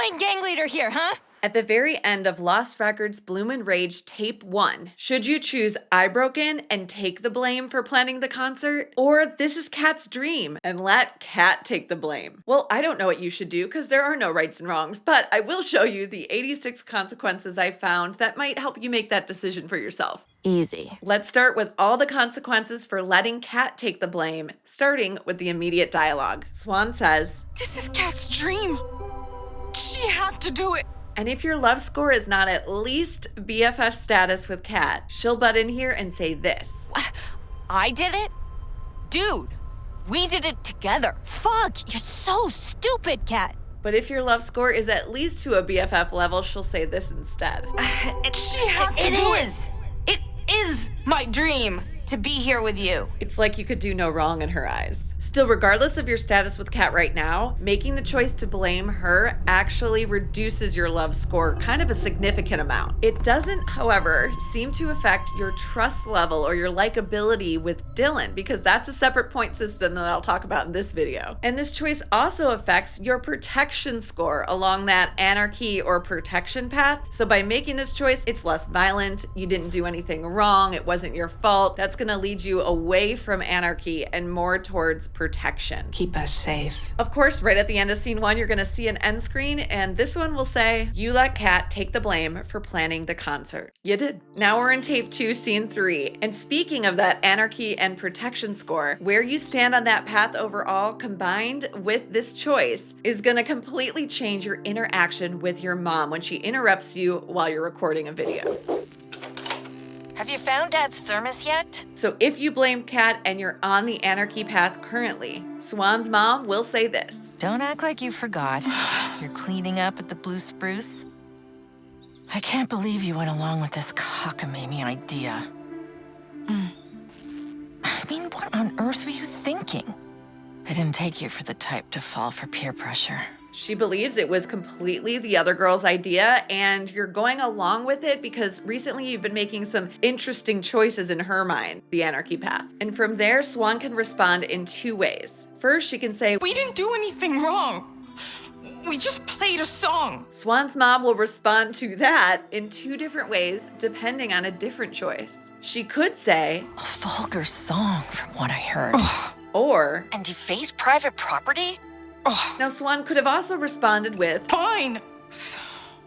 playing gang leader here, huh? At the very end of Lost Records Bloom and Rage Tape 1, should you choose I Broke In and take the blame for planning the concert? Or This Is Kat's Dream and let Kat take the blame? Well, I don't know what you should do because there are no rights and wrongs, but I will show you the 86 consequences I found that might help you make that decision for yourself. Easy. Let's start with all the consequences for letting Kat take the blame, starting with the immediate dialogue. Swann says, "This is Kat's dream. She had to do it." and if your love score is not at least BFF status with Kat, she'll butt in here and say this. I did it? Dude, we did it together. Fuck, you're so stupid, Kat. But if your love score is at least to a BFF level, she'll say this instead. She had to do it. It is my dream to be here with you. It's like you could do no wrong in her eyes. Still, regardless of your status with Kat right now, making the choice to blame her actually reduces your love score kind of a significant amount. It doesn't, however, seem to affect your trust level or your likability with Dylan, because that's a separate point system that I'll talk about in this video. And this choice also affects your protection score along that anarchy or protection path. So by making this choice, it's less violent, you didn't do anything wrong, it wasn't your fault. That's gonna lead you away from anarchy and more towards protection. Keep us safe. Of course, right at the end of scene 1, you're gonna see an end screen, and this one will say, you let Kat take the blame for planning the concert. You did. Now we're in tape 2, scene 3. And speaking of that anarchy and protection score, where you stand on that path overall combined with this choice is gonna completely change your interaction with your mom when she interrupts you while you're recording a video. Have you found Dad's thermos yet? So if you blame Kat and you're on the anarchy path currently, Swann's mom will say this. Don't act like you forgot. You're cleaning up at the Blue Spruce? I can't believe you went along with this cockamamie idea. I mean, what on earth were you thinking? I didn't take you for the type to fall for peer pressure. She believes it was completely the other girl's idea, and you're going along with it because recently you've been making some interesting choices in her mind, the anarchy path. And from there, Swann can respond in 2 ways. First, she can say, We didn't do anything wrong. We just played a song. Swann's mom will respond to that in 2 different ways, depending on a different choice. She could say, A vulgar song, from what I heard. or, And deface private property? now Swann could have also responded with, Fine.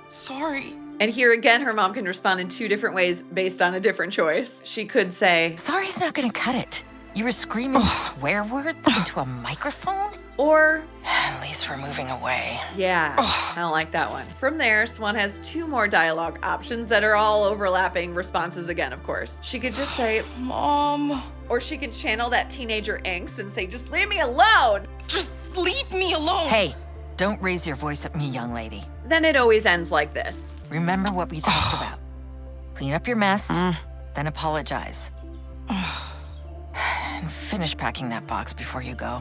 Sorry. and here again, her mom can respond in 2 different ways based on a different choice. She could say, Sorry's not gonna cut it. You were screaming swear words into a microphone? or, At least we're moving away. yeah, I don't like that one. From there, Swann has 2 more dialogue options that are all overlapping responses again, of course. She could just say, Mom, or she could channel that teenager angst and say, just leave me alone. just leave me alone. Hey, don't raise your voice at me, young lady. Then it always ends like this. Remember what we talked about. Clean up your mess, then apologize. And finish packing that box before you go.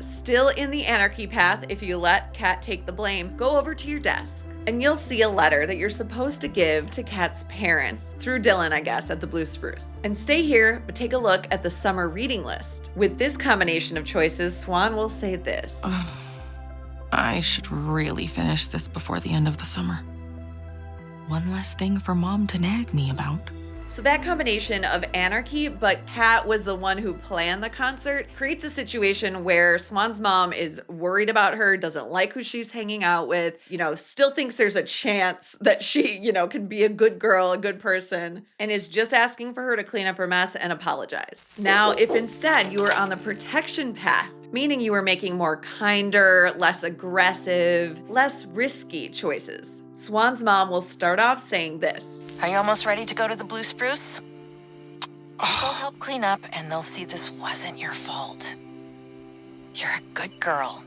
Still in the anarchy path, if you let Kat take the blame, go over to your desk and you'll see a letter that you're supposed to give to Kat's parents, through Dylan, I guess, at the Blue Spruce. And stay here, but take a look at the summer reading list. With this combination of choices, Swann will say this. I should really finish this before the end of the summer. One less thing for Mom to nag me about. So that combination of anarchy, but Kat was the one who planned the concert, creates a situation where Swann's mom is worried about her, doesn't like who she's hanging out with, still thinks there's a chance that she, can be a good girl, a good person, and is just asking for her to clean up her mess and apologize. Now, if instead you were on the protection path, meaning you were making more kinder, less aggressive, less risky choices, Swann's mom will start off saying this. Are you almost ready to go to the Blue Spruce? They'll help clean up and they'll see this wasn't your fault. You're a good girl.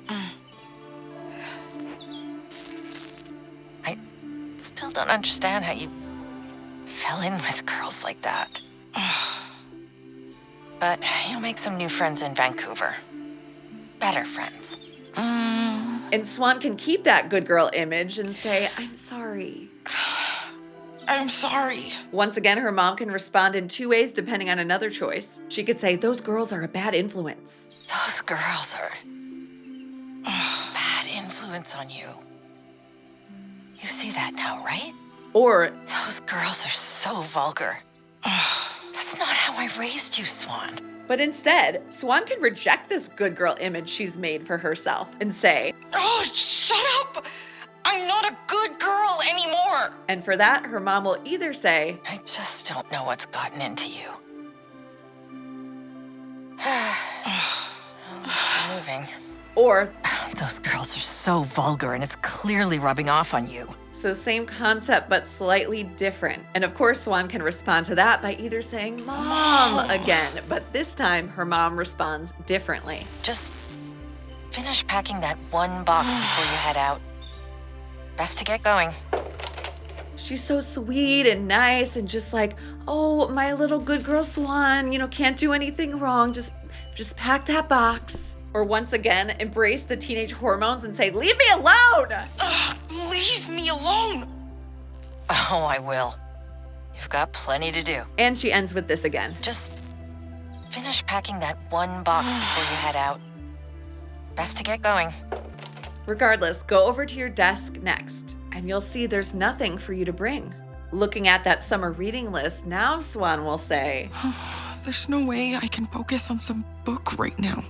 I still don't understand how you fell in with girls like that. But you'll make some new friends in Vancouver. Better friends. And Swann can keep that good girl image and say, I'm sorry. I'm sorry. Once again, her mom can respond in 2 ways depending on another choice. She could say, those girls are a bad influence. Those girls are bad influence. influence on you. You see that now, right? Or Those girls are so vulgar. That's not how I raised you, Swann. But instead, Swann can reject this good girl image she's made for herself and say, Oh, shut up! I'm not a good girl anymore! and for that, her mom will either say, I just don't know what's gotten into you. Moving. or, Those girls are so vulgar and it's clearly rubbing off on you. so same concept but slightly different. And of course, Swann can respond to that by either saying, Mom, again, but this time her mom responds differently. Just finish packing that one box before you head out. Best to get going. She's so sweet and nice and just like, oh, my little good girl Swann, can't do anything wrong. Just pack that box. Or once again, embrace the teenage hormones and say, leave me alone. Ugh, leave me alone! Oh, I will. You've got plenty to do. And she ends with this again. Just finish packing that one box before you head out. Best to get going. Regardless, go over to your desk next, and you'll see there's nothing for you to bring. Looking at that summer reading list, now Swann will say, There's no way I can focus on some book right now.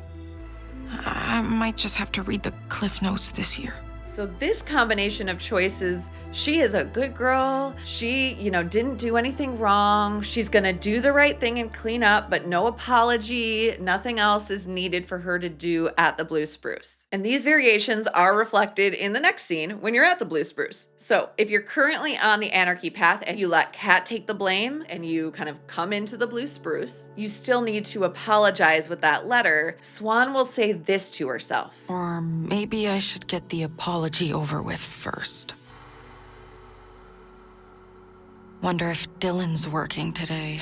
I might just have to read the Cliff Notes this year. so this combination of choices, she is a good girl. She, didn't do anything wrong. She's gonna do the right thing and clean up, but no apology. Nothing else is needed for her to do at the Blue Spruce. And these variations are reflected in the next scene when you're at the Blue Spruce. So if you're currently on the Anarchy path and you let Kat take the blame and you kind of come into the Blue Spruce, you still need to apologize with that letter. Swann will say this to herself. Or maybe I should get the apology over with first. Wonder if Dylan's working today.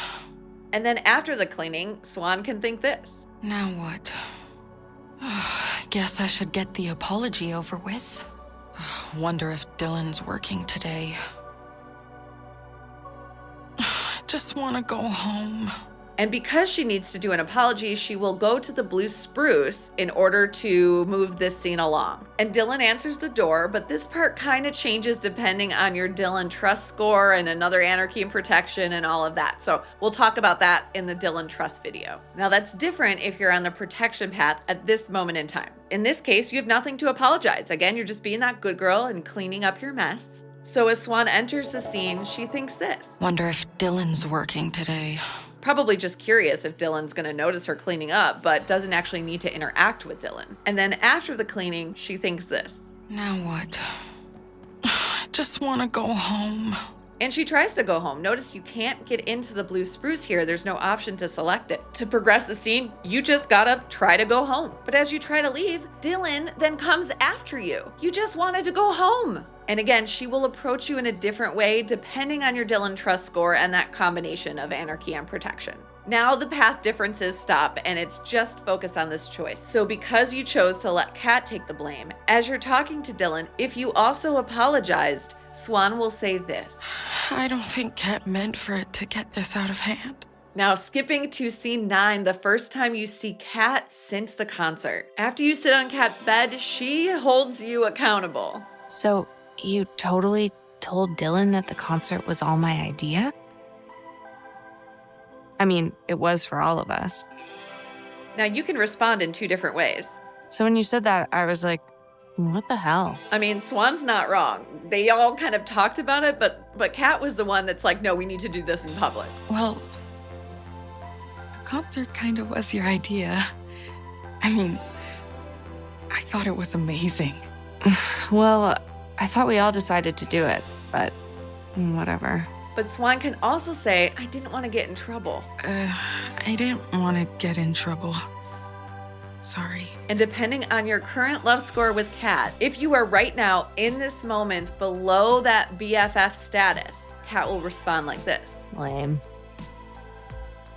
And then after the cleaning, Swann can think this. Now what? Guess I should get the apology over with. Wonder if Dylan's working today. Just want to go home. And because she needs to do an apology, she will go to the Blue Spruce in order to move this scene along. And Dylan answers the door, but this part kind of changes depending on your Dylan trust score and another Anarchy and Protection and all of that. So we'll talk about that in the Dylan trust video. Now that's different if you're on the protection path at this moment in time. In this case, you have nothing to apologize. Again, you're just being that good girl and cleaning up your mess. So as Swann enters the scene, she thinks this. Wonder if Dylan's working today. Probably just curious if Dylan's gonna notice her cleaning up, but doesn't actually need to interact with Dylan. And then after the cleaning, she thinks this. Now what? Just want to go home. And she tries to go home. Notice you can't get into the Blue Spruce here. There's no option to select it. To progress the scene, you just gotta try to go home. But as you try to leave, Dylan then comes after you. You just wanted to go home. And again, she will approach you in a different way depending on your Dylan trust score and that combination of Anarchy and Protection. Now the path differences stop and it's just focused on this choice. So because you chose to let Kat take the blame, as you're talking to Dylan, if you also apologized, Swann will say this. I don't think Kat meant for it to get this out of hand. Now skipping to scene 9, the first time you see Kat since the concert. After you sit on Kat's bed, she holds you accountable. So you totally told Dylan that the concert was all my idea? I mean, it was for all of us. Now you can respond in 2 different ways. So when you said that, I was like, what the hell? I mean, Swann's not wrong. They all kind of talked about it, but Kat was the one that's like, no, we need to do this in public. Well, the concert kind of was your idea. I mean, I thought it was amazing. Well, I thought we all decided to do it, but whatever. But Swann can also say, I didn't want to get in trouble. I didn't want to get in trouble. Sorry. And depending on your current love score with Kat, if you are right now in this moment below that BFF status, Kat will respond like this. Lame.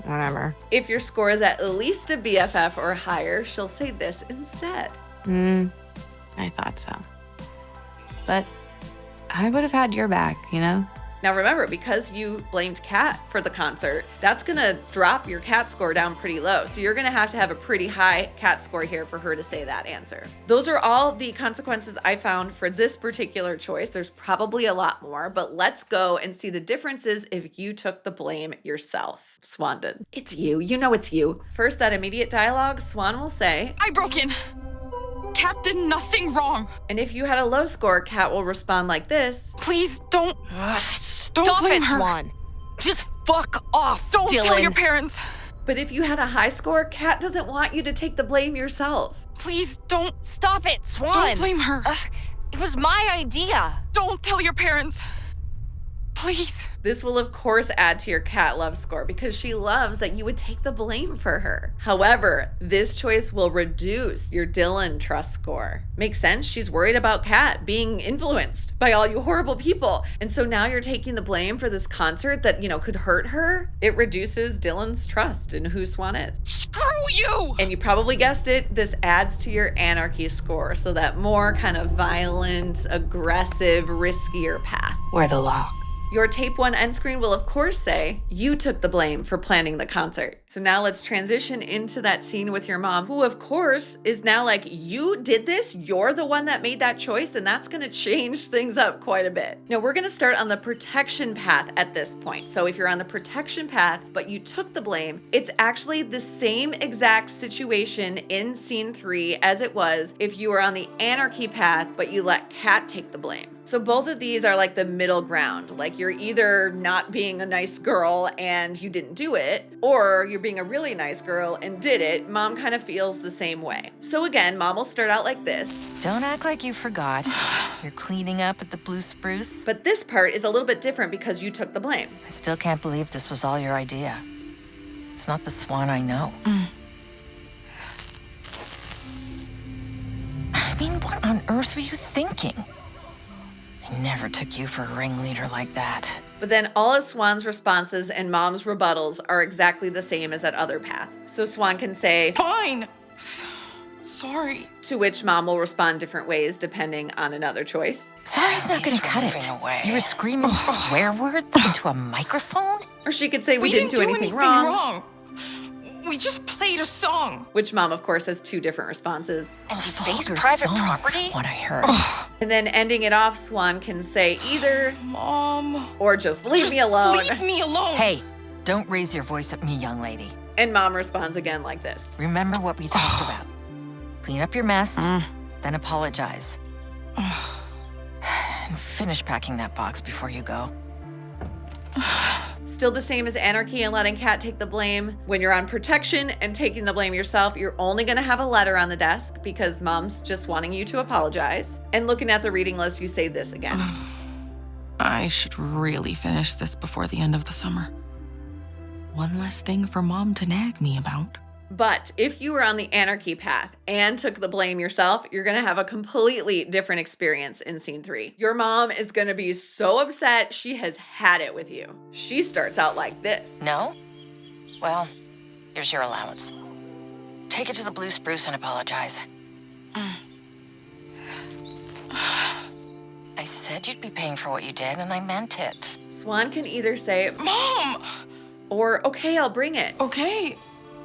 Whatever. If your score is at least a BFF or higher, she'll say this instead. I thought so. But I would have had your back, you know? Now remember, because you blamed Kat for the concert, that's gonna drop your Kat score down pretty low. So you're gonna have a pretty high Kat score here for her to say that answer. Those are all the consequences I found for this particular choice. There's probably a lot more, but let's go and see the differences if you took the blame yourself. Swann did. It's you. You know it's you. First, that immediate dialogue, Swann will say, I broke in. Kat did nothing wrong. and if you had a low score, Kat will respond like this. Please don't Stop blame it, her. Swann. Just fuck off, Don't Dylan. tell your parents. But if you had a high score, Kat doesn't want you to take the blame yourself. Please don't Stop it, Swann. don't blame her. It was my idea. Don't tell your parents. Please. This will of course add to your Kat love score because she loves that you would take the blame for her. However, this choice will reduce your Dylan trust score. Makes sense? She's worried about Kat being influenced by all you horrible people. And so now you're taking the blame for this concert that, could hurt her. It reduces Dylan's trust in who Swann is. Screw you. And you probably guessed it, this adds to your Anarchy score. So that more kind of violent, aggressive, riskier path. We're the lock. Your tape 1 end screen will of course say, you took the blame for planning the concert. So now let's transition into that scene with your mom, who of course is now like, you did this? You're the one that made that choice? And that's gonna change things up quite a bit. Now we're gonna start on the protection path at this point. So if you're on the protection path, but you took the blame, it's actually the same exact situation in scene 3 as it was if you were on the Anarchy path, but you let Kat take the blame. So both of these are like the middle ground. Like you're either not being a nice girl and you didn't do it, or you're being a really nice girl and did it. Mom kind of feels the same way. So again, Mom will start out like this. Don't act like you forgot. You're cleaning up at the Blue Spruce. But this part is a little bit different because you took the blame. I still can't believe this was all your idea. It's not the Swann I know. I mean, what on earth were you thinking? I never took you for a ringleader like that. But then all of Swann's responses and Mom's rebuttals are exactly the same as that other path. So Swann can say, Fine. Sorry. to which Mom will respond different ways depending on another choice. Sorry's not gonna cut it. You were screaming swear words into a microphone? Or she could say, we didn't do anything wrong. We just played a song. Which Mom, of course, has two different responses. And defaced vulgar private song, property? What I heard. And then ending it off, Swann can say either, Mom. or just leave me alone. Leave me alone. Hey, don't raise your voice at me, young lady. And Mom responds again like this. Remember what we talked about. Clean up your mess, then apologize. And finish packing that box before you go. Still the same as Anarchy and letting Kat take the blame. When you're on protection and taking the blame yourself, you're only gonna have a letter on the desk because Mom's just wanting you to apologize. And looking at the reading list, you say this again. I should really finish this before the end of the summer. One less thing for Mom to nag me about. But if you were on the Anarchy path and took the blame yourself, you're gonna have a completely different experience in scene 3. Your mom is gonna be so upset she has had it with you. She starts out like this. No? Well, here's your allowance. Take it to the Blue Spruce and apologize. I said you'd be paying for what you did, and I meant it. Swann can either say, Mom! or okay, I'll bring it. Okay,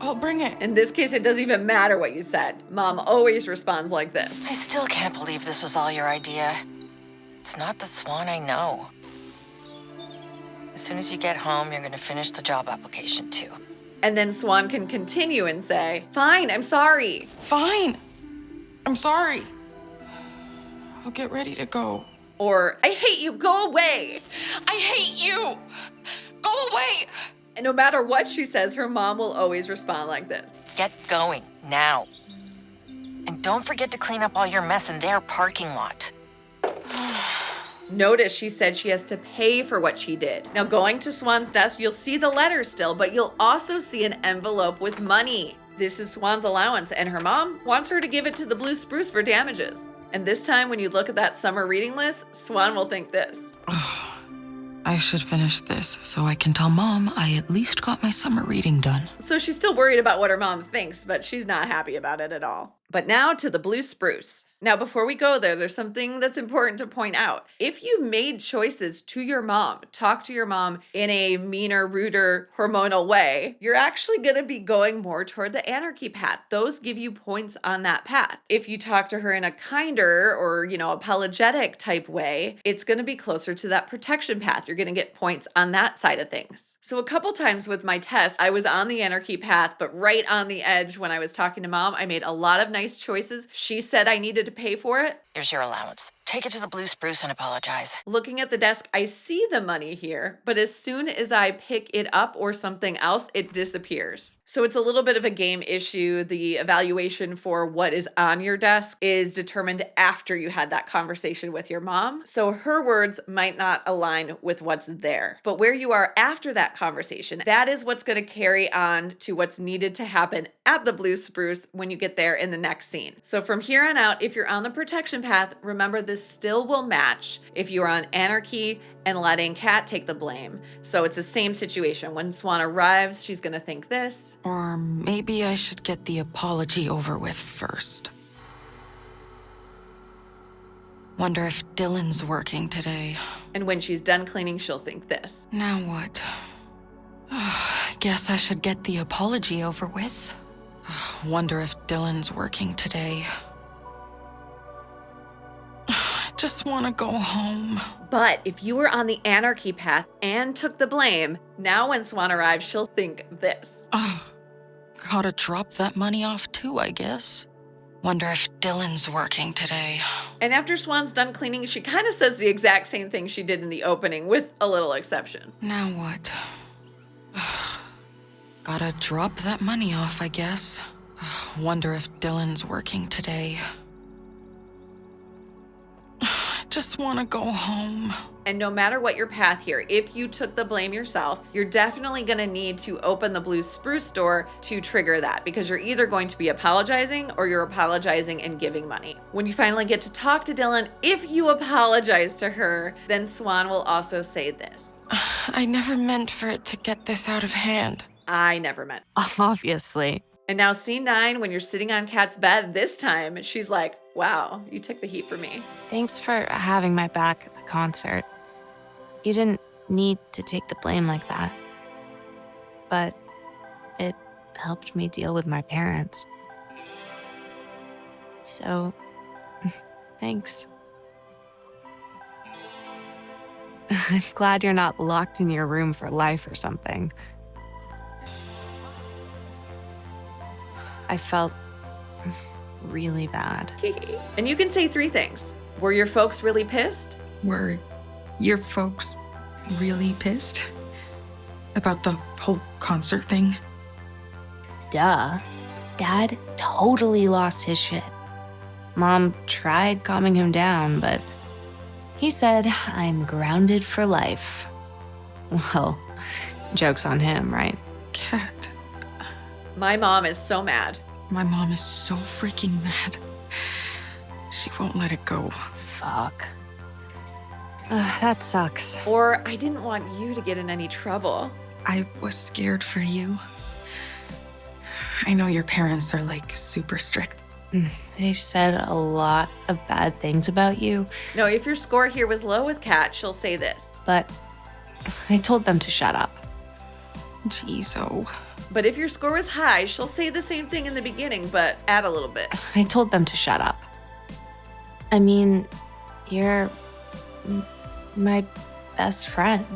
I'll bring it. In this case, it doesn't even matter what you said. Mom always responds like this. I still can't believe this was all your idea. It's not the Swann I know. As soon as you get home, you're gonna finish the job application too. And then Swann can continue and say, fine, I'm sorry. Fine. I'm sorry. I'll get ready to go. Or, I hate you, go away. I hate you. Go away. And no matter what she says, her mom will always respond like this. Get going, now. And don't forget to clean up all your mess in their parking lot. Notice she said she has to pay for what she did. Now going to Swann's desk, you'll see the letter still, but you'll also see an envelope with money. This is Swann's allowance, and her mom wants her to give it to the Blue Spruce for damages. And this time when you look at that summer reading list, Swann will think this. I should finish this so I can tell Mom I at least got my summer reading done. So she's still worried about what her mom thinks, but she's not happy about it at all. But now to the Blue Spruce. Now, before we go there, there's something that's important to point out. If you made choices to your mom, talk to your mom in a meaner, ruder, hormonal way, you're actually going to be going more toward the anarchy path. Those give you points on that path. If you talk to her in a kinder or, apologetic type way, it's going to be closer to that protection path. You're going to get points on that side of things. So a couple times with my test, I was on the anarchy path, but right on the edge when I was talking to mom. I made a lot of nice choices. She said I needed to pay for it. Here's your allowance. Take it to the Blue Spruce and apologize. Looking at the desk, I see the money here, but as soon as I pick it up or something else, it disappears. So it's a little bit of a game issue. The evaluation for what is on your desk is determined after you had that conversation with your mom. So her words might not align with what's there. But where you are after that conversation, that is what's going to carry on to what's needed to happen at the Blue Spruce when you get there in the next scene. So from here on out, if you're on the protection path, remember this still will match if you are on anarchy and letting Kat take the blame. So it's the same situation. When Swann arrives, she's going to think this. Or maybe I should get the apology over with first. Wonder if Dylan's working today. And when she's done cleaning, she'll think this. Now what? Guess I should get the apology over with. Wonder if Dylan's working today. Just want to go home. But if you were on the anarchy path and took the blame, now when Swann arrives, she'll think this. Gotta drop that money off too, I guess. Wonder if Dylan's working today. And after Swann's done cleaning, she kind of says the exact same thing she did in the opening, with a little exception. Now what? Gotta drop that money off, I guess. Wonder if Dylan's working today. Just want to go home. And no matter what your path here, if you took the blame yourself, you're definitely going to need to open the Blue Spruce door to trigger that, because you're either going to be apologizing or you're apologizing and giving money. When you finally get to talk to Dylan, if you apologize to her, then Swann will also say this. I never meant for it to get this out of hand. I never meant. Obviously. And now scene 9, when you're sitting on Kat's bed, this time she's like, wow, you took the heat for me. Thanks for having my back at the concert. You didn't need to take the blame like that. But it helped me deal with my parents. So, thanks. I'm glad you're not locked in your room for life or something. I felt really bad. And you can say 3 things. Were your folks really pissed? Were your folks really pissed about the whole concert thing? Duh. Dad totally lost his shit. Mom tried calming him down, but he said, I'm grounded for life. Well, joke's on him, right? Kat. My mom is so mad. My mom is so freaking mad. She won't let it go. Fuck. That sucks. Or I didn't want you to get in any trouble. I was scared for you. I know your parents are like super strict. They said a lot of bad things about you, No, if your score here was low with Kat, she'll say this. but I told them to shut up. Jeez, oh. But if your score was high, she'll say the same thing in the beginning, but add a little bit. I told them to shut up. I mean, you're my best friend.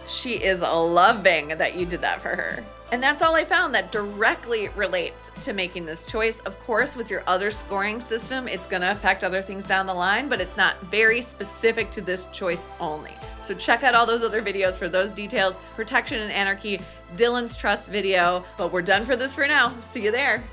She is loving that you did that for her. And that's all I found that directly relates to making this choice. Of course, with your other scoring system, it's going to affect other things down the line, but it's not very specific to this choice only. So check out all those other videos for those details. Protection and Anarchy, Dylan's Trust video. But we're done for this for now. See you there.